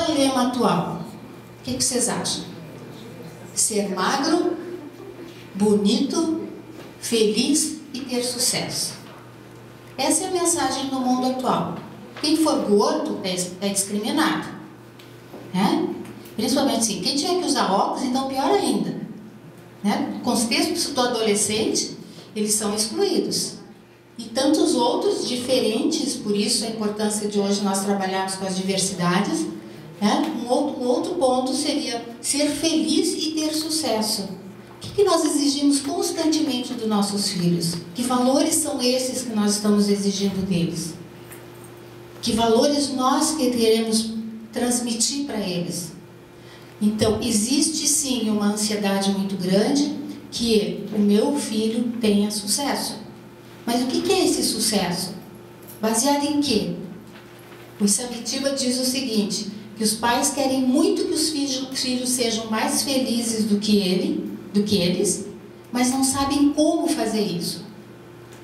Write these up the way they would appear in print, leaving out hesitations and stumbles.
o lema atual? O que vocês acham? Ser magro, bonito, feliz e ter sucesso. Essa é a mensagem no mundo atual. Quem for gordo é discriminado, né? Principalmente assim, quem tiver que usar óculos, então pior ainda, né? No contexto do adolescente, eles são excluídos. E tantos outros diferentes, por isso a importância de hoje nós trabalharmos com as diversidades, né? Um outro ponto seria ser feliz e ter sucesso. O que nós exigimos constantemente dos nossos filhos? Que valores são esses que nós estamos exigindo deles? Que valores nós queremos transmitir para eles? Então, existe sim uma ansiedade muito grande que o meu filho tenha sucesso. Mas o que é esse sucesso? Baseado em quê? O Samitiba diz o seguinte, que os pais querem muito que os filhos sejam mais felizes do que eles, mas não sabem como fazer isso.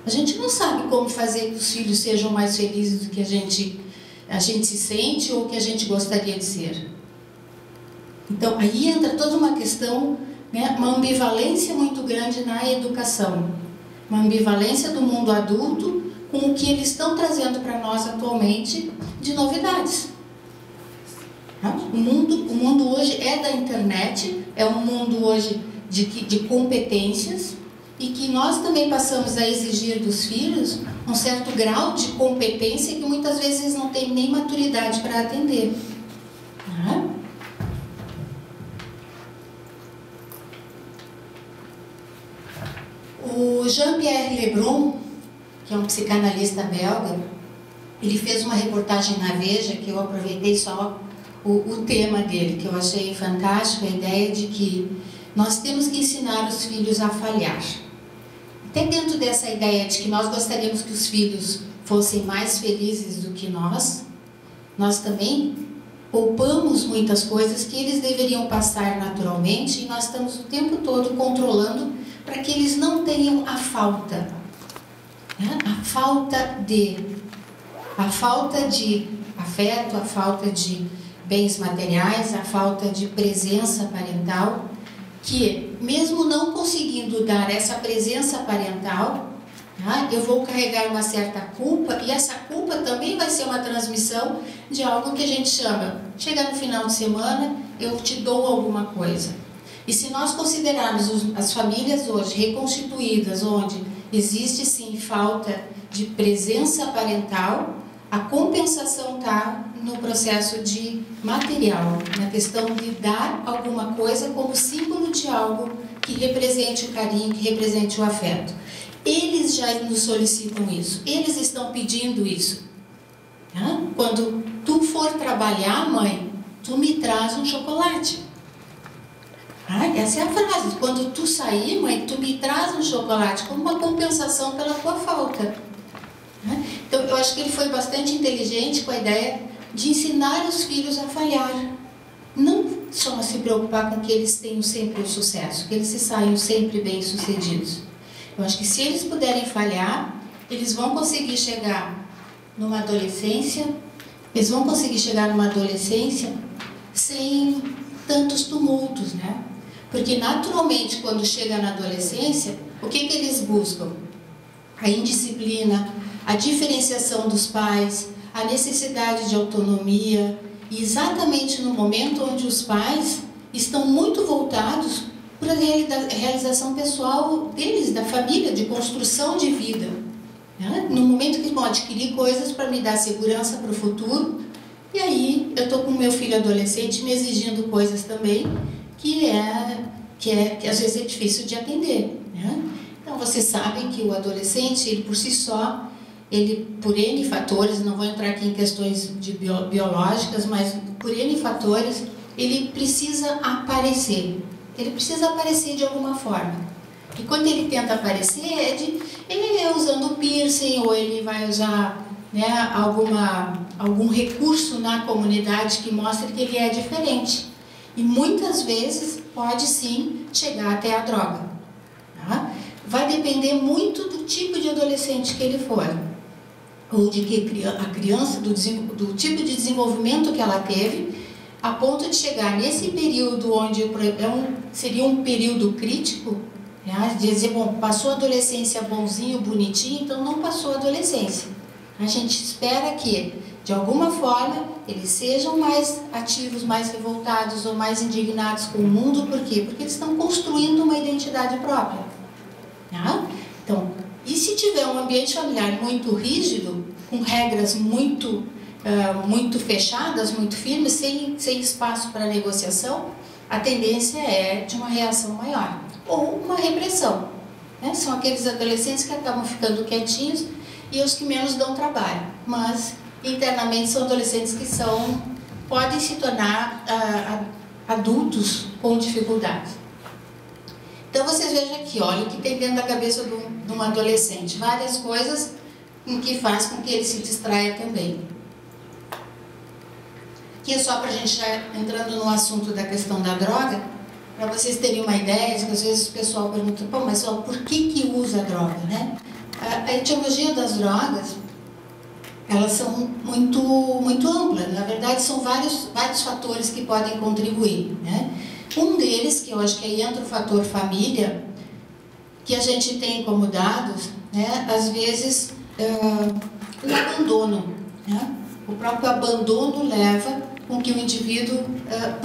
A gente não sabe como fazer que os filhos sejam mais felizes do que a gente se sente ou que a gente gostaria de ser. Então, aí entra toda uma questão, né, uma ambivalência muito grande na educação. Uma ambivalência do mundo adulto com o que eles estão trazendo para nós atualmente de novidades. O mundo hoje é da internet, é um mundo hoje de competências, e que nós também passamos a exigir dos filhos um certo grau de competência que muitas vezes não tem nem maturidade para atender. O Jean-Pierre Lebrun, que é um psicanalista belga, ele fez uma reportagem na Veja, que eu aproveitei só o tema dele, que eu achei fantástico, a ideia de que nós temos que ensinar os filhos a falhar. Até dentro dessa ideia de que nós gostaríamos que os filhos fossem mais felizes do que nós também poupamos muitas coisas que eles deveriam passar naturalmente, e nós estamos o tempo todo controlando para que eles não tenham a falta, né? A falta de afeto, a falta de bens materiais, a falta de presença parental, que mesmo não conseguindo dar essa presença parental, né, eu vou carregar uma certa culpa, e essa culpa também vai ser uma transmissão de algo que a gente chama, chega no final de semana, eu te dou alguma coisa. E se nós considerarmos as famílias hoje reconstituídas, onde existe sim falta de presença parental, a compensação está no processo de material, na questão de dar alguma coisa como símbolo de algo que represente o carinho, que represente o afeto. Eles já nos solicitam isso, eles estão pedindo isso. Quando tu for trabalhar, mãe, tu me traz um chocolate. Essa é a frase. Quando tu sair, mãe, tu me traz um chocolate como uma compensação pela tua falta. Então, eu acho que ele foi bastante inteligente com a ideia de ensinar os filhos a falhar. Não só se preocupar com que eles tenham sempre o sucesso, que eles se saiam sempre bem-sucedidos. Eu acho que se eles puderem falhar, eles vão conseguir chegar numa adolescência, sem tantos tumultos, né? Porque naturalmente, quando chega na adolescência, o que eles buscam? A indisciplina, a diferenciação dos pais, a necessidade de autonomia, e exatamente no momento onde os pais estão muito voltados para a realização pessoal deles, da família, de construção de vida. No momento que vão adquirir coisas para me dar segurança para o futuro, e aí eu estou com o meu filho adolescente me exigindo coisas também, que às vezes é difícil de atender. Então vocês sabem que o adolescente, ele por si só, ele por N fatores, não vou entrar aqui em questões biológicas, mas por N fatores, ele precisa aparecer. Ele precisa aparecer de alguma forma. E quando ele tenta aparecer, ele é usando piercing, ou ele vai usar, né, algum recurso na comunidade que mostra que ele é diferente. E muitas vezes pode sim chegar até a droga. Vai depender muito do tipo de adolescente que ele for, ou de que a criança, do tipo de desenvolvimento que ela teve, a ponto de chegar nesse período onde seria um período crítico, né, de dizer, bom, passou a adolescência bonzinho, bonitinho, então não passou a adolescência. A gente espera que, de alguma forma, eles sejam mais ativos, mais revoltados ou mais indignados com o mundo. Por quê? Porque eles estão construindo uma identidade própria. Né? Então, e se tiver um ambiente familiar muito rígido, com regras muito fechadas, muito firmes, sem espaço para negociação, a tendência é de uma reação maior. Ou uma repressão. Né? São aqueles adolescentes que acabam ficando quietinhos e os que menos dão trabalho. Mas, internamente, são adolescentes que podem se tornar adultos com dificuldade. Então, vocês vejam aqui, olha o que tem dentro da cabeça de um adolescente. Várias coisas em que faz com que ele se distraia também. Aqui é só para a gente já entrando no assunto da questão da droga, para vocês terem uma ideia, de que às vezes o pessoal pergunta, pô, mas por que usa a droga, né? A etiologia das drogas, elas são muito, muito amplas. Na verdade, são vários fatores que podem contribuir, né? Um deles, que eu acho que aí entra o fator família, que a gente tem como dados, né? Às vezes, o abandono, né? O próprio abandono leva com que o indivíduo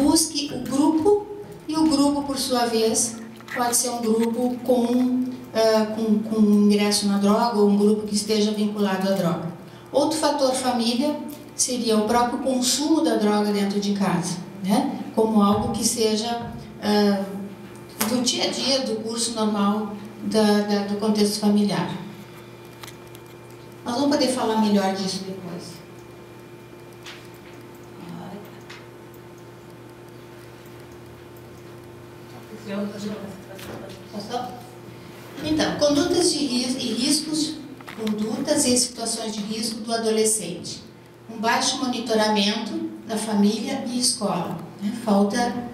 busque o grupo, e o grupo, por sua vez, pode ser um grupo com ingresso na droga, ou um grupo que esteja vinculado à droga. Outro fator família seria o próprio consumo da droga dentro de casa, né? Como algo que seja do dia a dia, do curso normal do contexto familiar. Nós vamos poder falar melhor disso depois. Então, condutas e situações de risco do adolescente. Um baixo monitoramento da família e escola. Né? Falta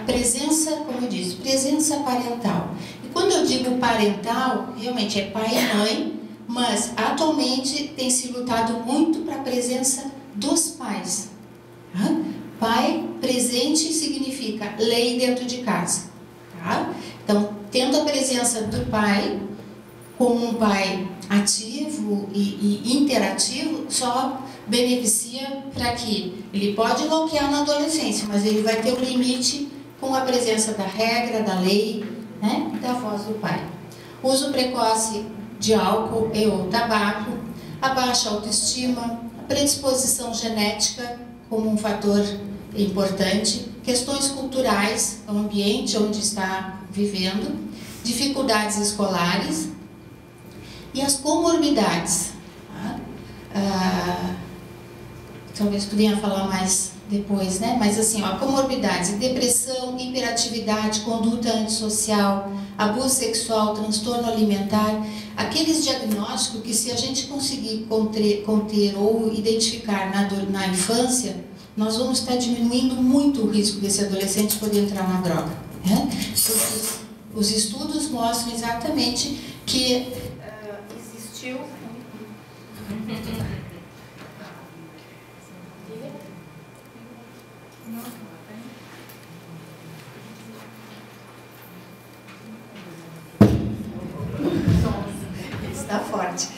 presença, como eu disse, presença parental. E quando eu digo parental, realmente é pai e mãe, mas atualmente tem se lutado muito para a presença dos pais. Tá? Pai presente significa lei dentro de casa. Tá? Então, tendo a presença do pai, como um pai ativo e interativo, só beneficia para que ele pode bloquear na adolescência, mas ele vai ter um limite com a presença da regra, da lei, né, e da voz do pai. Uso precoce de álcool e ou tabaco, a baixa autoestima, a predisposição genética como um fator importante, questões culturais, o ambiente onde está vivendo, dificuldades escolares e as comorbidades. Tá? Talvez tu venha falar mais depois, né? Mas assim, ó, comorbidades, depressão, hiperatividade, conduta antissocial, abuso sexual, transtorno alimentar, aqueles diagnósticos que, se a gente conseguir conter ou identificar na infância, nós vamos estar diminuindo muito o risco desse adolescente poder entrar na droga. Né? Os estudos mostram exatamente que existiu... Está forte.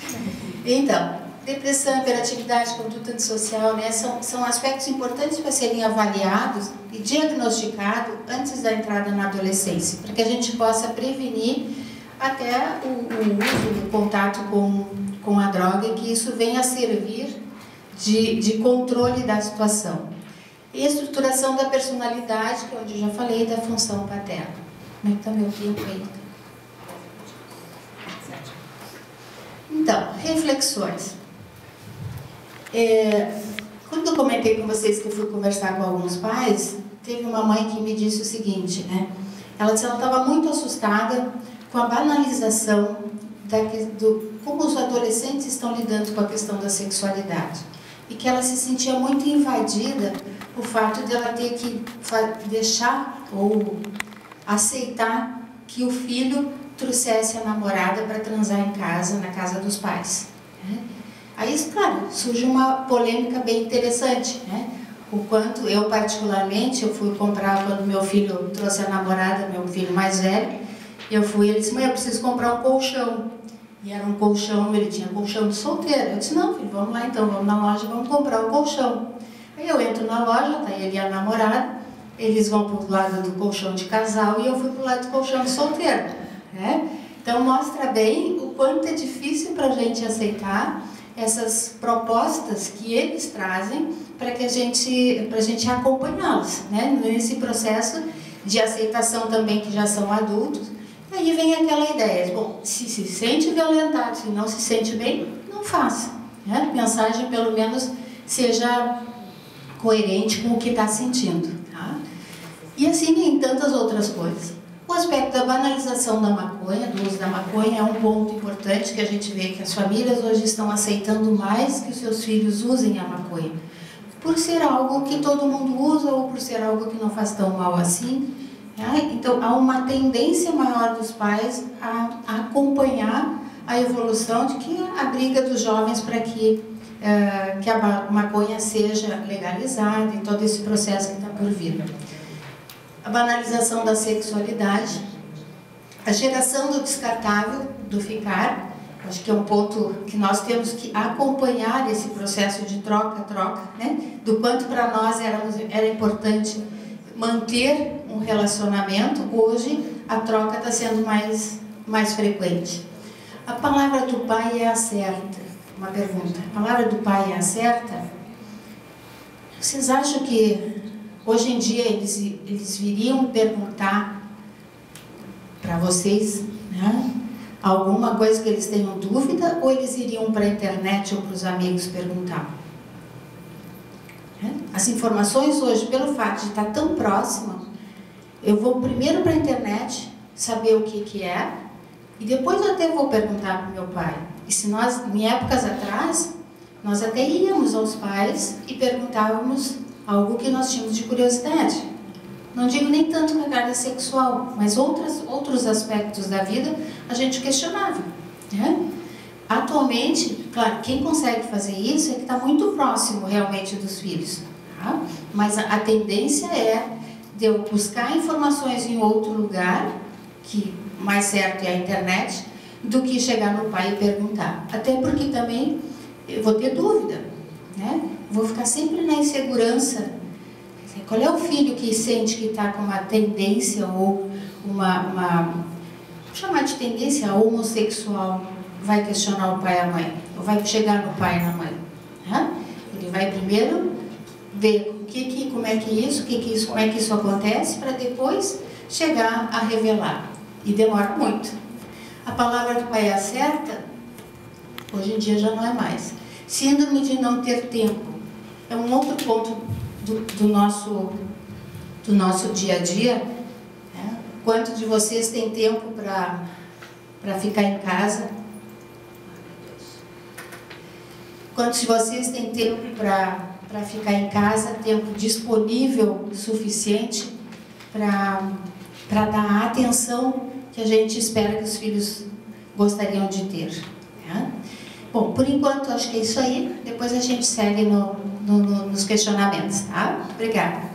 Então, depressão, hiperatividade, conduta antissocial, né, são aspectos importantes para serem avaliados e diagnosticados antes da entrada na adolescência, para que a gente possa prevenir até o uso, o contato com a droga, e que isso venha a servir de controle da situação. E a estruturação da personalidade, que é onde eu já falei, da função paterna. Como é que está meu tempo aí? Então, reflexões. Quando eu comentei com vocês que eu fui conversar com alguns pais, teve uma mãe que me disse o seguinte, né? Ela disse que ela estava muito assustada com a banalização como os adolescentes estão lidando com a questão da sexualidade. E que ela se sentia muito invadida o fato de ela ter que deixar ou aceitar que o filho trouxesse a namorada para transar em casa, na casa dos pais. Né? Aí, claro, surge uma polêmica bem interessante. Né? o quanto eu particularmente, eu fui comprar quando meu filho trouxe a namorada, meu filho mais velho, ele disse, mãe, eu preciso comprar um colchão. E era um colchão, ele tinha colchão de solteiro. Eu disse, não filho, vamos lá então, vamos na loja, vamos comprar o colchão. Aí eu entro na loja, tá ele e a namorada, eles vão para o lado do colchão de casal e eu fui para o lado do colchão de solteiro, né? Então mostra bem o quanto é difícil para a gente aceitar essas propostas que eles trazem para a gente acompanhá-los, né? Nesse processo de aceitação também, que já são adultos. Aí vem aquela ideia, bom, se sente violentado, se não se sente bem, não faça, né? A mensagem pelo menos seja coerente com o que está sentindo, tá? E assim em tantas outras coisas. O aspecto da banalização da maconha, do uso da maconha, é um ponto importante que a gente vê que as famílias hoje estão aceitando mais que os seus filhos usem a maconha. Por ser algo que todo mundo usa ou por ser algo que não faz tão mal assim. Né? Então, há uma tendência maior dos pais a acompanhar a evolução de que a briga dos jovens para que a maconha seja legalizada e todo esse processo que está por vir. A banalização da sexualidade, a geração do descartável, do ficar, acho que é um ponto que nós temos que acompanhar esse processo de troca-troca, né? Do quanto para nós era importante manter um relacionamento, hoje a troca está sendo mais frequente. A palavra do pai é a certa. Uma pergunta, a palavra do pai é a certa? Vocês acham que hoje em dia eles viriam perguntar para vocês, né, alguma coisa que eles tenham dúvida, ou eles iriam para a internet ou para os amigos perguntar? As informações hoje, pelo fato de estar tão próxima, eu vou primeiro para a internet saber o que é, e depois eu até vou perguntar para o meu pai. E se nós, em épocas atrás, nós até íamos aos pais e perguntávamos algo que nós tínhamos de curiosidade. Não digo nem tanto na área sexual, mas outros aspectos da vida a gente questionava, né? Atualmente, claro, quem consegue fazer isso é que está muito próximo realmente dos filhos, tá? Mas a tendência é de eu buscar informações em outro lugar, que mais certo é a internet, do que chegar no pai e perguntar. Até porque também eu vou ter dúvida, né? Vou ficar sempre na insegurança. Qual é o filho que sente que está com uma tendência ou vou chamar de tendência homossexual, vai questionar o pai e a mãe, ou vai chegar no pai e na mãe, né? Ele vai primeiro ver como é que isso acontece, para depois chegar a revelar. E demora muito. A palavra do pai é certa, hoje em dia já não é mais. Síndrome de não ter tempo é um outro ponto do nosso dia a dia, né? Quantos de vocês têm tempo para ficar em casa? Quantos de vocês têm tempo para ficar em casa, tempo disponível suficiente para dar a atenção que a gente espera que os filhos gostariam de ter, né? Bom, por enquanto acho que é isso aí. Depois a gente segue nos questionamentos, tá? Obrigada.